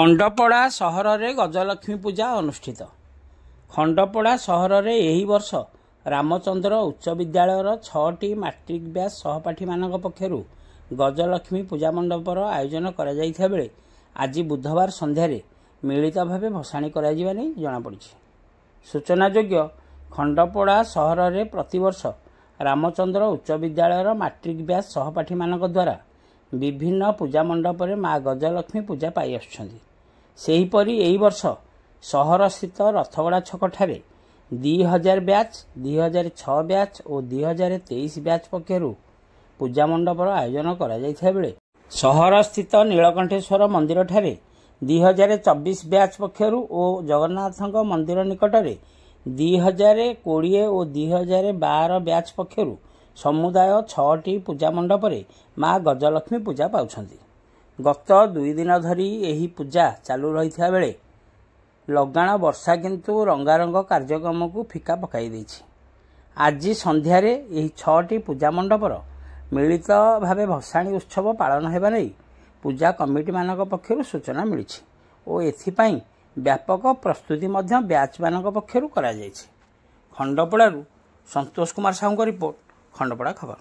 खंडपड़ा सहर में गजलक्ष्मी पूजा अनुष्ठित। खंडपड़ा सहर में यही वर्ष रामचंद्र उच्च विद्यालयर 6टी मैट्रिक बैच सहपाठी मान पक्षर गजलक्ष्मी पूजा मंडपर आयोजन कर आज बुधवार संध्यारे मिलित भाव भसाणी जनापड़ी। सूचनायोग्य खंडपड़ा सहर में प्रतिवर्ष रामचंद्र उच्च विद्यालयर मैट्रिक बैच सहपाठी मान द्वारा विभिन्न पूजा मंडप में माँ गजलक्ष्मी पूजा पाई आसुपरी यही वर्ष सहर स्थित रथगड़ा छक 2000 बैच 2006 बैच और 2023 बैच पक्षर पूजा मंडपर आयोजन कर सहर स्थित नीलकंठेश्वर मंदिर ठारे 2024 बैच पक्षर और जगन्नाथ मंदिर निकट में 2020 और 2012 बैच पक्षर समुदाय 6टी पूजा मंडपरे माँ गजलक्ष्मी पूजा पाउछंती। गत 2 दिन धरी यही पूजा चालू रही बेले लगाण वर्षा किंतु रंगारंग कार्यक्रम को फिका पकाई देछि। आज संध्यारे यही 6टी पूजा मंडपर मिलित भावे भसाणी उत्सव पालन हेबा नै पूजा कमिटी मानक पक्षरु सूचना मिली और एथिपाई व्यापक प्रस्तुति मध्य ब्याच मानक पक्षरु करा जायछि। खंडपड़ारू संतोष कुमार साहू रिपोर्ट, खंडपड़ा खबर।